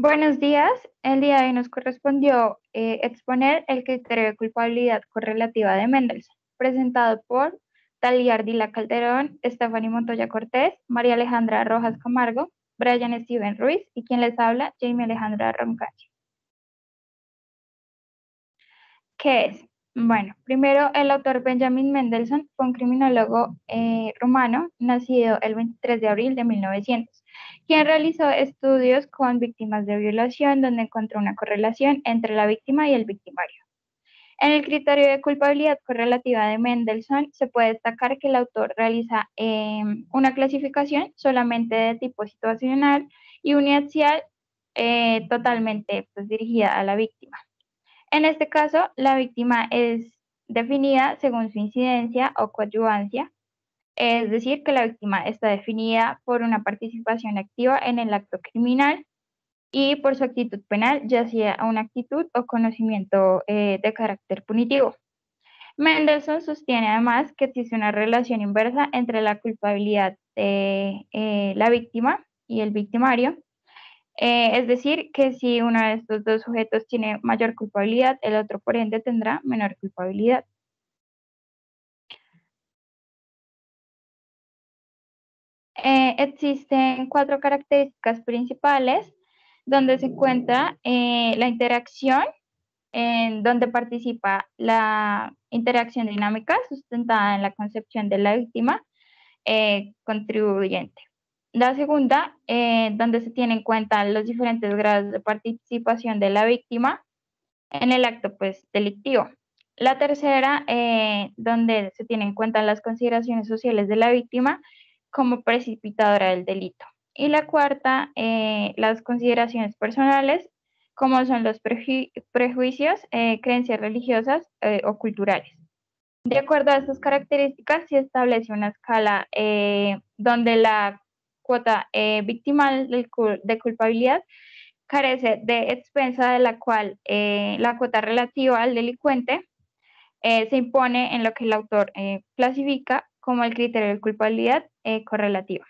Buenos días. El día de hoy nos correspondió exponer el criterio de culpabilidad correlativa de Mendelssohn, presentado por Talía Ardila Calderón, Stephanie Montoya Cortés, María Alejandra Rojas Camargo, Brian Steven Ruiz y quien les habla, Jamie Alejandra Roncachi. ¿Qué es? Bueno, primero el autor Benjamin Mendelssohn fue un criminólogo rumano nacido el 23 de abril de 1900, quien realizó estudios con víctimas de violación donde encontró una correlación entre la víctima y el victimario. En el criterio de culpabilidad correlativa de Mendelssohn se puede destacar que el autor realiza una clasificación solamente de tipo situacional y uniaxial totalmente pues, dirigida a la víctima. En este caso, la víctima es definida según su incidencia o coadyuvancia, es decir, que la víctima está definida por una participación activa en el acto criminal y por su actitud penal, ya sea una actitud o conocimiento de carácter punitivo. Mendelssohn sostiene además que existe una relación inversa entre la culpabilidad de la víctima y el victimario, es decir, que si uno de estos dos sujetos tiene mayor culpabilidad, el otro por ende tendrá menor culpabilidad. Existen cuatro características principales donde se encuentra la interacción, en donde participa la interacción dinámica sustentada en la concepción de la víctima contribuyente. La segunda, donde se tienen en cuenta los diferentes grados de participación de la víctima en el acto pues, delictivo. La tercera, donde se tienen en cuenta las consideraciones sociales de la víctima como precipitadora del delito. Y la cuarta, las consideraciones personales, como son los prejuicios, creencias religiosas o culturales. De acuerdo a estas características, se establece una escala donde la cuota victimal de culpabilidad carece de expensa de la cual la cuota relativa al delincuente se impone en lo que el autor clasifica como el criterio de culpabilidad correlativa.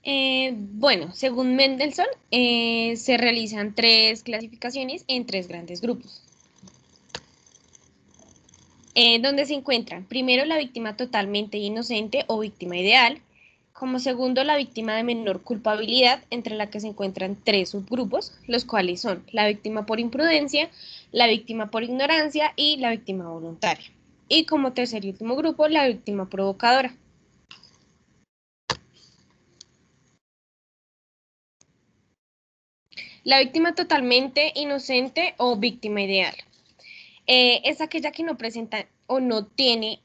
Bueno, según Mendelssohn, se realizan tres clasificaciones en tres grandes grupos, donde se encuentran primero la víctima totalmente inocente o víctima ideal, como segundo la víctima de menor culpabilidad, entre la que se encuentran tres subgrupos, los cuales son la víctima por imprudencia, la víctima por ignorancia y la víctima voluntaria. Y como tercer y último grupo, la víctima provocadora. La víctima totalmente inocente o víctima ideal. Es aquella que no presenta o no tiene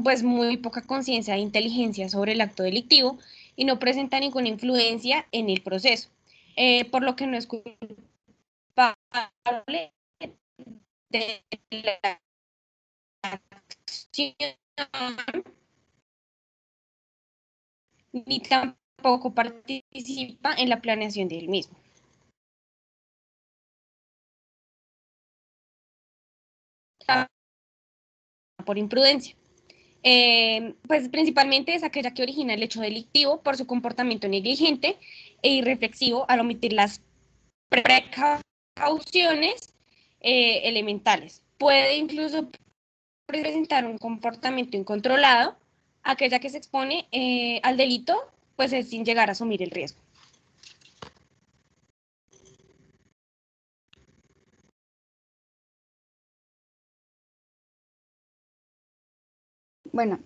pues muy poca conciencia de inteligencia sobre el acto delictivo y no presenta ninguna influencia en el proceso, por lo que no es culpable de la acción ni tampoco participa en la planeación del mismo. Por imprudencia. Pues principalmente es aquella que origina el hecho delictivo por su comportamiento negligente e irreflexivo al omitir las precauciones elementales. Puede incluso presentar un comportamiento incontrolado, aquella que se expone al delito, pues es sin llegar a asumir el riesgo. Bueno,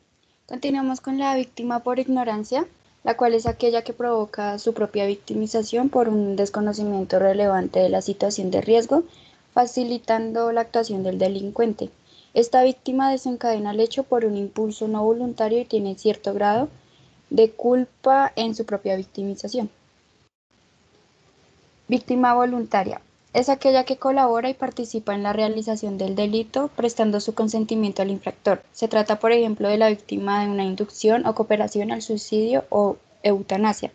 continuamos con la víctima por ignorancia, la cual es aquella que provoca su propia victimización por un desconocimiento relevante de la situación de riesgo, facilitando la actuación del delincuente. Esta víctima desencadena el hecho por un impulso no voluntario y tiene cierto grado de culpa en su propia victimización. Víctima voluntaria. Es aquella que colabora y participa en la realización del delito, prestando su consentimiento al infractor. Se trata, por ejemplo, de la víctima de una inducción o cooperación al suicidio o eutanasia.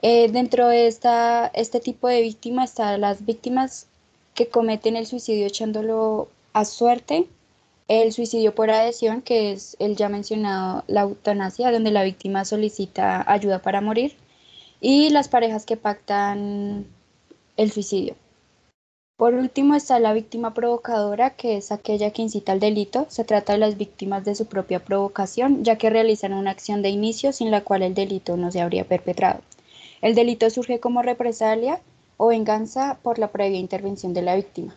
Dentro de este tipo de víctimas están las víctimas que cometen el suicidio echándolo a suerte El suicidio por adhesión, que es el ya mencionado, la eutanasia, donde la víctima solicita ayuda para morir, y las parejas que pactan el suicidio. Por último está la víctima provocadora, que es aquella que incita al delito. Se trata de las víctimas de su propia provocación, ya que realizan una acción de inicio sin la cual el delito no se habría perpetrado. El delito surge como represalia o venganza por la previa intervención de la víctima.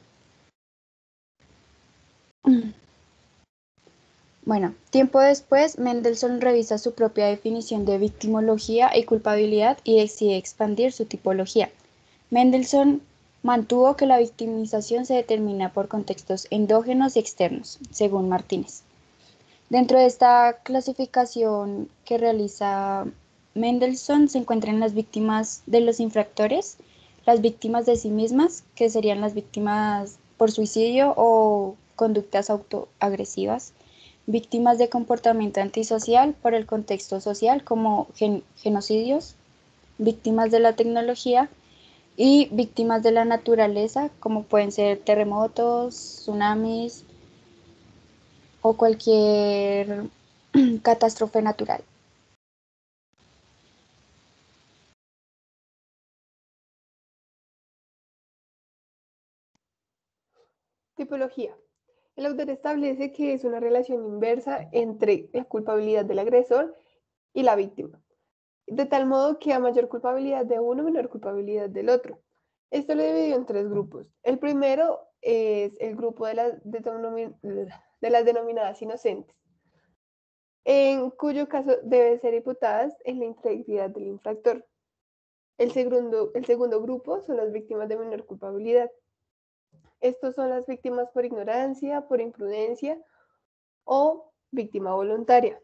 Bueno, tiempo después, Mendelssohn revisa su propia definición de victimología y culpabilidad y decide expandir su tipología. Mendelssohn mantuvo que la victimización se determina por contextos endógenos y externos, según Martínez. Dentro de esta clasificación que realiza Mendelssohn se encuentran las víctimas de los infractores, las víctimas de sí mismas, que serían las víctimas por suicidio o conductas autoagresivas, víctimas de comportamiento antisocial por el contexto social como genocidios, víctimas de la tecnología y víctimas de la naturaleza como pueden ser terremotos, tsunamis o cualquier catástrofe natural. Tipología. El autor establece que es una relación inversa entre la culpabilidad del agresor y la víctima, de tal modo que a mayor culpabilidad de uno, menor culpabilidad del otro. Esto lo dividió en tres grupos. El primero es el grupo de las denominadas inocentes, en cuyo caso deben ser imputadas en la integridad del infractor. El segundo grupo son las víctimas de menor culpabilidad. Estos son las víctimas por ignorancia, por imprudencia o víctima voluntaria.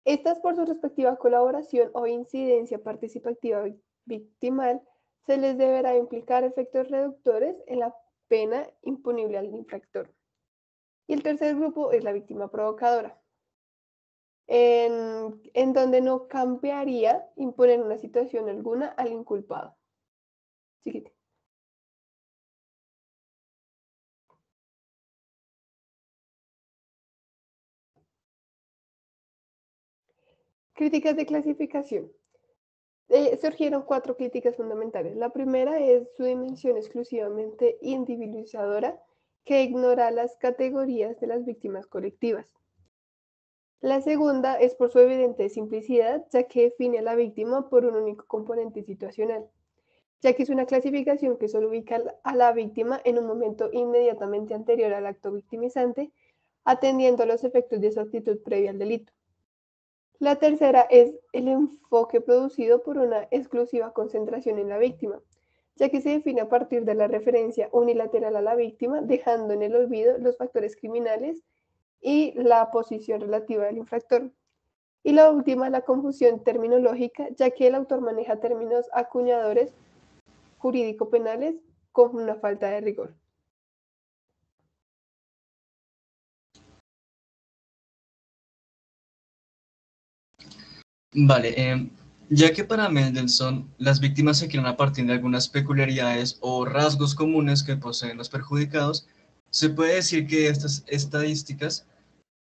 Estas, por su respectiva colaboración o incidencia participativa victimal, se les deberá implicar efectos reductores en la pena imponible al infractor. Y el tercer grupo es la víctima provocadora, en donde no cambiaría imponer una situación alguna al inculpado. Siguiente. Críticas de clasificación. Surgieron cuatro críticas fundamentales. La primera es su dimensión exclusivamente individualizadora, que ignora las categorías de las víctimas colectivas. La segunda es por su evidente simplicidad, ya que define a la víctima por un único componente situacional, ya que es una clasificación que solo ubica a la víctima en un momento inmediatamente anterior al acto victimizante, atendiendo a los efectos de su actitud previa al delito. La tercera es el enfoque producido por una exclusiva concentración en la víctima, ya que se define a partir de la referencia unilateral a la víctima, dejando en el olvido los factores criminales y la posición relativa del infractor. Y la última, la confusión terminológica, ya que el autor maneja términos acuñadores jurídico-penales con una falta de rigor. Vale, ya que para Mendelssohn las víctimas se crean a partir de algunas peculiaridades o rasgos comunes que poseen los perjudicados, se puede decir que estas estadísticas,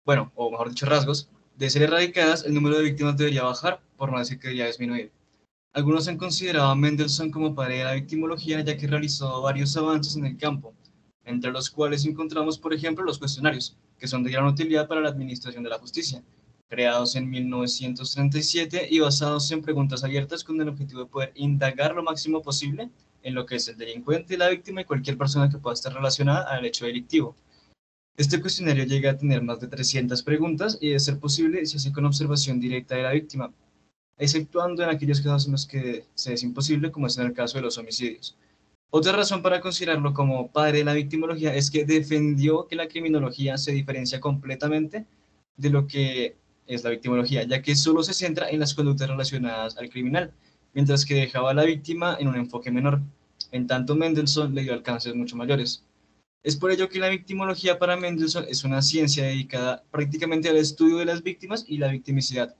bueno, o mejor dicho, rasgos, de ser erradicadas, el número de víctimas debería bajar, por no decir que debería disminuir. Algunos han considerado a Mendelssohn como padre de la victimología, ya que realizó varios avances en el campo, entre los cuales encontramos, por ejemplo, los cuestionarios, que son de gran utilidad para la administración de la justicia, creados en 1937 y basados en preguntas abiertas con el objetivo de poder indagar lo máximo posible en lo que es el delincuente, la víctima y cualquier persona que pueda estar relacionada al hecho delictivo. Este cuestionario llega a tener más de 300 preguntas y, de ser posible, se hace con observación directa de la víctima, exceptuando en aquellos casos en los que se es imposible, como es en el caso de los homicidios. Otra razón para considerarlo como padre de la victimología es que defendió que la criminología se diferencia completamente de lo que es la victimología, ya que solo se centra en las conductas relacionadas al criminal, mientras que dejaba a la víctima en un enfoque menor. En tanto, Mendelssohn le dio alcances mucho mayores. Es por ello que la victimología para Mendelssohn es una ciencia dedicada prácticamente al estudio de las víctimas y la victimicidad,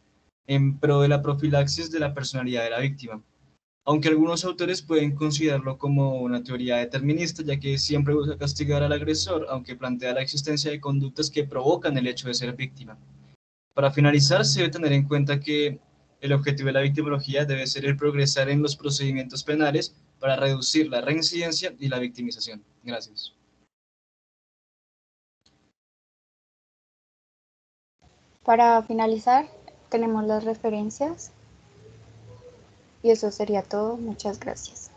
en pro de la profilaxis de la personalidad de la víctima. aunque algunos autores pueden considerarlo como una teoría determinista, ya que siempre busca castigar al agresor, aunque plantea la existencia de conductas que provocan el hecho de ser víctima. Para finalizar, se debe tener en cuenta que el objetivo de la victimología debe ser el progresar en los procedimientos penales para reducir la reincidencia y la victimización. Gracias. Para finalizar, tenemos las referencias y eso sería todo. Muchas gracias.